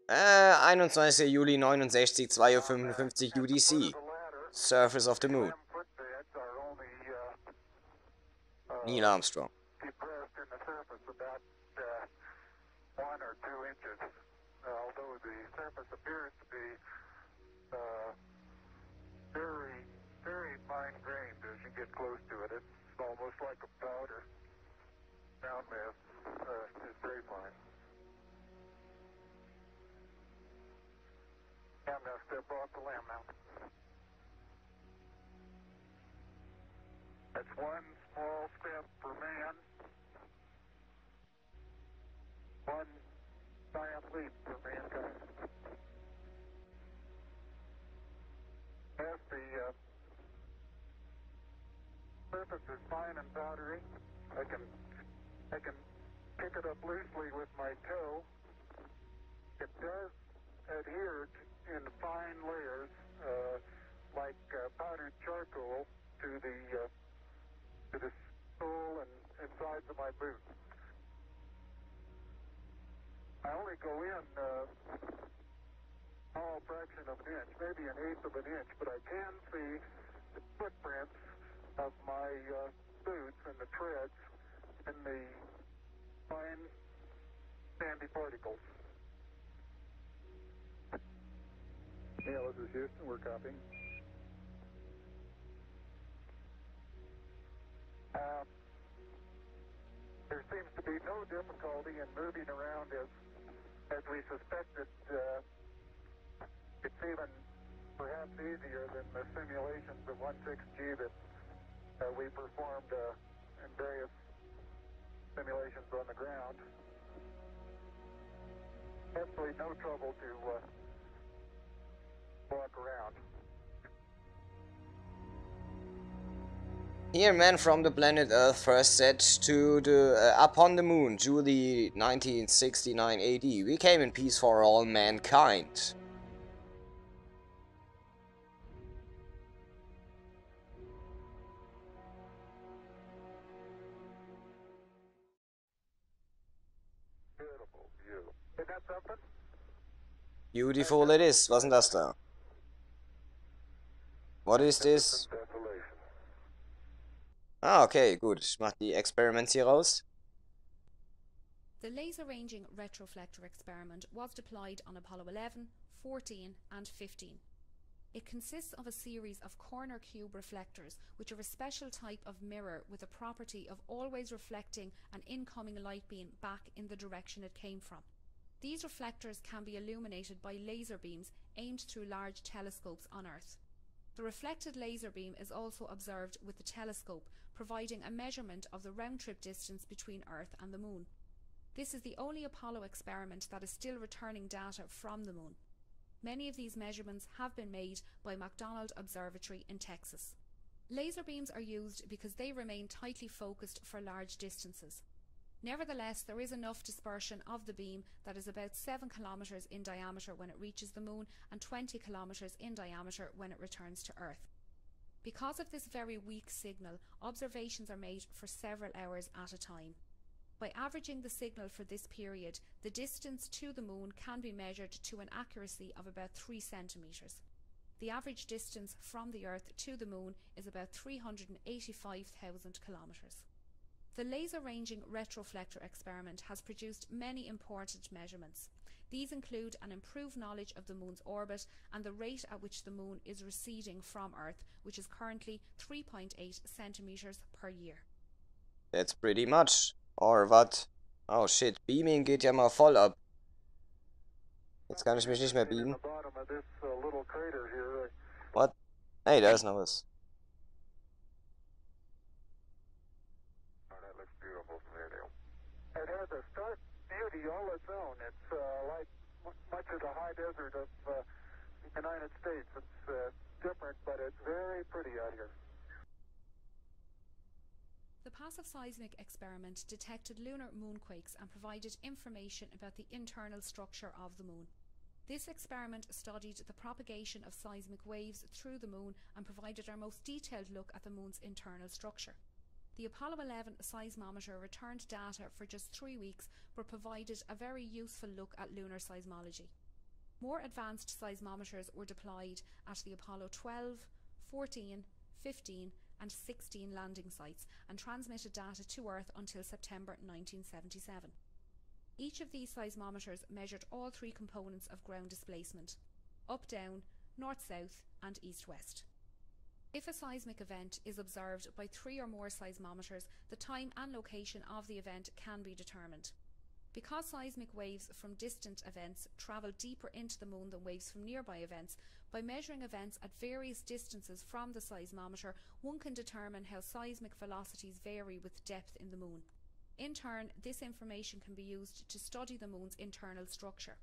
21. Juli 69, 2:55 UTC. Surface of the Moon. Neil Armstrong. depressed in the surface about 1 or 2 inches, although the surface appears to be uh, very, very fine-grained as you get close to it. It's almost like a powder. Ground mass is very fine. I'm going to step off the limb now. That's one small step for man, one giant leap for mankind. As the surface is fine and powdery, I can pick it up loosely with my toe. It does adhere in fine layers, like powdered charcoal, to the sole and sides of my boot. I only go in a small fraction of an inch, maybe an eighth of an inch, but I can see the footprints of my boots and the treads and the fine sandy particles. Yeah, this is Houston. We're copying. There seems to be no difficulty in moving around as we suspected. It's even perhaps easier than the simulations of 16G that we performed in various simulations on the ground. Absolutely no trouble to walk around. Here, men from the planet Earth first set to the upon the moon, July 1969 AD. We came in peace for all mankind. Beautiful view. Isn't that something? Beautiful it is. Was denn das da? What is this? Ah, okay, gut. Ich mach die Experiments hier raus. The laser ranging retroflector experiment was deployed on Apollo 11, 14 and 15. It consists of a series of corner cube reflectors which are a special type of mirror with a property of always reflecting an incoming light beam back in the direction it came from. These reflectors can be illuminated by laser beams aimed through large telescopes on Earth. The reflected laser beam is also observed with the telescope, providing a measurement of the round-trip distance between Earth and the Moon. This is the only Apollo experiment that is still returning data from the Moon. Many of these measurements have been made by McDonald Observatory in Texas. Laser beams are used because they remain tightly focused for large distances. Nevertheless, there is enough dispersion of the beam that is about 7 kilometers in diameter when it reaches the Moon and 20 kilometers in diameter when it returns to Earth. Because of this very weak signal, observations are made for several hours at a time. By averaging the signal for this period, the distance to the Moon can be measured to an accuracy of about 3 centimeters. The average distance from the Earth to the Moon is about 385,000 kilometers. The laser ranging retroflector experiment has produced many important measurements. These include an improved knowledge of the Moon's orbit and the rate at which the Moon is receding from Earth, which is currently 3.8 centimeters per year. That's pretty much. Or what? Oh shit, Beaming geht ja mal voll ab. Jetzt kann ich mich nicht mehr beamen. What? Hey, da ist noch was. It has a stark beauty all its own. It's like much of the high desert of the United States. It's different, but it's very pretty out here. The passive seismic experiment detected lunar moonquakes and provided information about the internal structure of the Moon. This experiment studied the propagation of seismic waves through the Moon and provided our most detailed look at the Moon's internal structure. The Apollo 11 seismometer returned data for just 3 weeks but provided a very useful look at lunar seismology. More advanced seismometers were deployed at the Apollo 12, 14, 15 and 16 landing sites and transmitted data to Earth until September 1977. Each of these seismometers measured all three components of ground displacement: up-down, north-south and east-west. If a seismic event is observed by 3 or more seismometers, the time and location of the event can be determined. Because seismic waves from distant events travel deeper into the Moon than waves from nearby events, by measuring events at various distances from the seismometer, one can determine how seismic velocities vary with depth in the Moon. In turn, this information can be used to study the Moon's internal structure.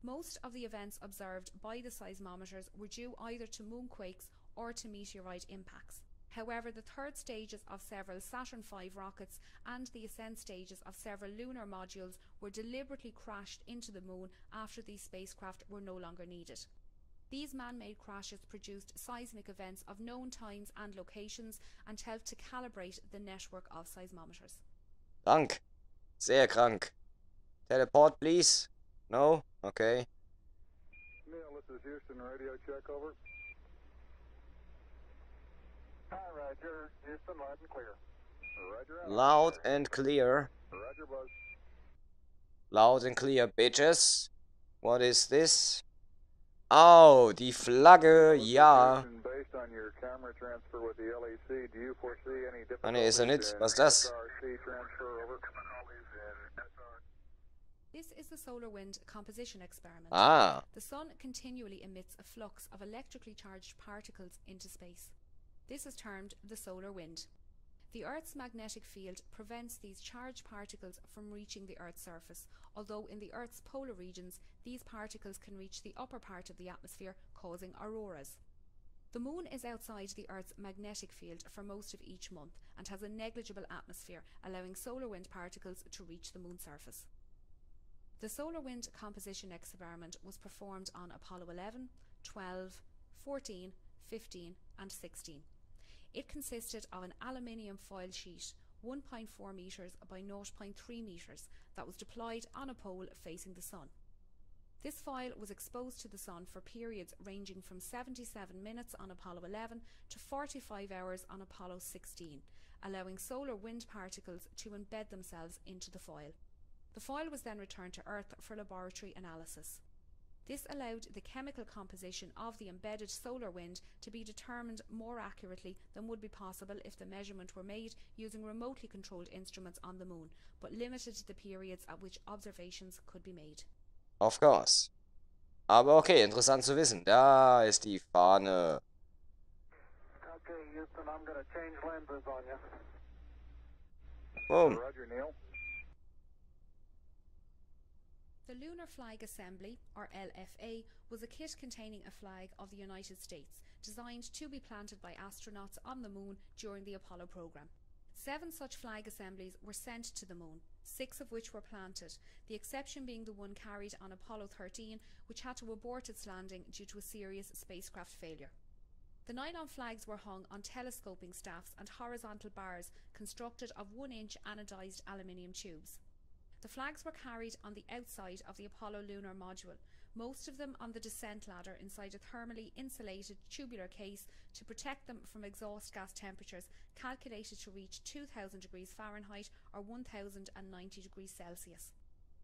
Most of the events observed by the seismometers were due either to moonquakes or to meteorite impacts. However, the third stages of several Saturn V rockets and the ascent stages of several lunar modules were deliberately crashed into the Moon after these spacecraft were no longer needed. These man-made crashes produced seismic events of known times and locations and helped to calibrate the network of seismometers. Krank. Sehr krank. Teleport, please. No? Okay. Neil, this is Houston, radio check, over. Hi, Roger. Houston, loud and clear. Roger. Loud and clear. Roger, Buzz. Loud and clear, bitches. What is this? Oh, die Flagge, ja. Based on your camera transfer with the LEC, do you foresee any Ah, nee, ist er nicht. Was ist das? SRC transfer, over? This is the solar wind composition experiment. Ah. The Sun continually emits a flux of electrically charged particles into space. This is termed the solar wind. The Earth's magnetic field prevents these charged particles from reaching the Earth's surface, although in the Earth's polar regions, these particles can reach the upper part of the atmosphere, causing auroras. The Moon is outside the Earth's magnetic field for most of each month and has a negligible atmosphere, allowing solar wind particles to reach the Moon's surface. The solar wind composition experiment was performed on Apollo 11, 12, 14, 15 and 16. It consisted of an aluminium foil sheet 1.4 metres by 0.3 metres that was deployed on a pole facing the Sun. This foil was exposed to the Sun for periods ranging from 77 minutes on Apollo 11 to 45 hours on Apollo 16, allowing solar wind particles to embed themselves into the foil. The foil was then returned to Earth for laboratory analysis. This allowed the chemical composition of the embedded solar wind to be determined more accurately than would be possible if the measurement were made using remotely controlled instruments on the Moon, but limited the periods at which observations could be made. Of course. Aber okay, interessant zu wissen. Da ist die Fahne. Okay, Houston, I'm going to change lenses on you. Boom. Roger, Neil. The Lunar Flag Assembly, or LFA, was a kit containing a flag of the United States, designed to be planted by astronauts on the Moon during the Apollo program. 7 such flag assemblies were sent to the Moon, 6 of which were planted, the exception being the one carried on Apollo 13, which had to abort its landing due to a serious spacecraft failure. The nylon flags were hung on telescoping staffs and horizontal bars constructed of 1-inch anodized aluminium tubes. The flags were carried on the outside of the Apollo lunar module, most of them on the descent ladder inside a thermally insulated tubular case to protect them from exhaust gas temperatures calculated to reach 2000 degrees Fahrenheit or 1090 degrees Celsius.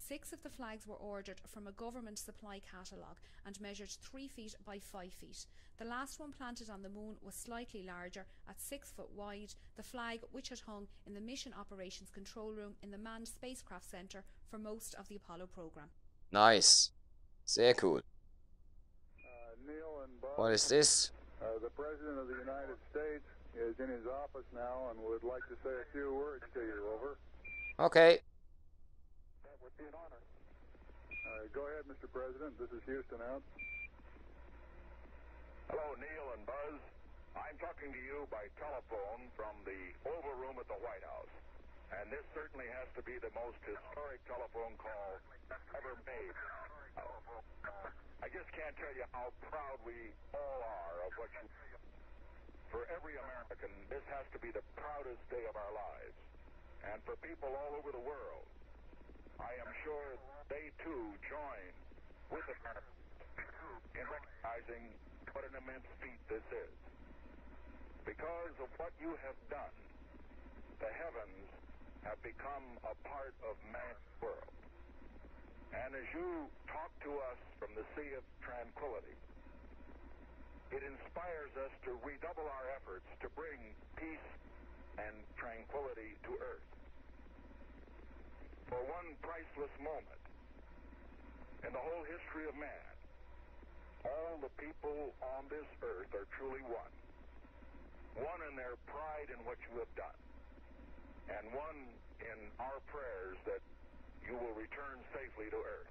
6 of the flags were ordered from a government supply catalogue and measured 3 feet by 5 feet. The last one planted on the Moon was slightly larger, at 6 foot wide, the flag which had hung in the Mission Operations Control Room in the Manned Spacecraft Center for most of the Apollo program. Nice. Sehr cool. Neil and Bob, What is this? the President of the United States is in his office now and would like to say a few words to you, over. Okay. That would be an honor. Go ahead, Mr. President. This is Houston out. Hello, Neil and Buzz. I'm talking to you by telephone from the Oval Room at the White House. And this certainly has to be the most historic telephone call ever made. I just can't tell you how proud we all are of what you do. For every American, this has to be the proudest day of our lives. And for people all over the world, I am sure they too join with America realizing what an immense feat this is. Because of what you have done, the heavens have become a part of man's world. And as you talk to us from the Sea of Tranquility, it inspires us to redouble our efforts to bring peace and tranquility to Earth. For one priceless moment in the whole history of man, all the people on this Earth are truly one. One in their pride in what you have done, and one in our prayers that you will return safely to Earth.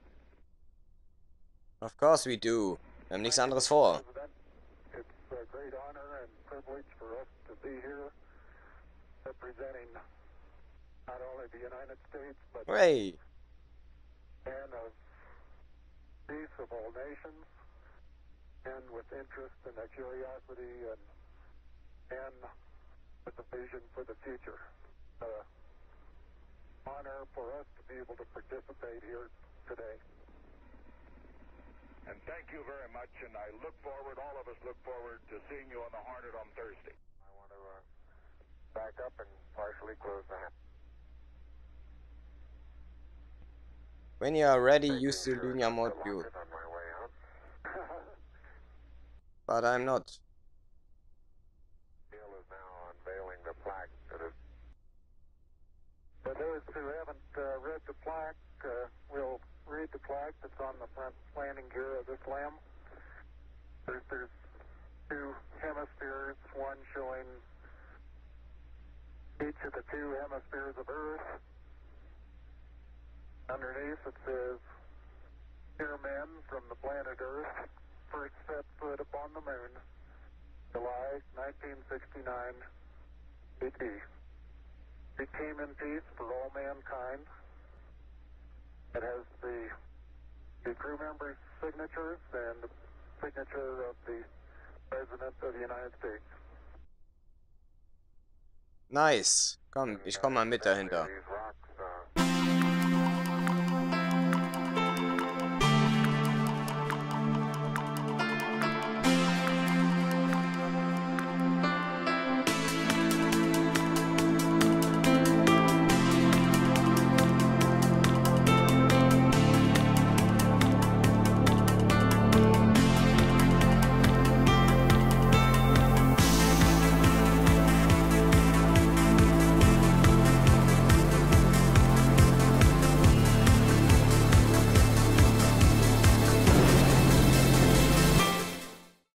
Of course we do. Wir haben nichts anderes vor. President, it's a great honor and privilege for us to be here representing not only the United States, but Hooray! men of peace of all nations, men with interest and a curiosity and with a vision for the future. Honor for us to be able to participate here today. And thank you very much, and I look forward, all of us look forward to seeing you on the Hornet on Thursday. I want to back up and partially close the hatch. When you are ready, use the linear module. On my way out. But I'm not. Bill is now unveiling the plaque that is. For those who haven't read the plaque, we'll read the plaque that's on the front landing gear of this LAM. There's two hemispheres, one showing each of the two hemispheres of Earth. Underneath it says, "Dear men from the planet Earth, first set foot upon the moon, July 1969 AD. We came in peace for all mankind." It has the crew members' signatures and the signature of the President of the United States. Nice. Komm, ich komm mal mit dahinter. These rocks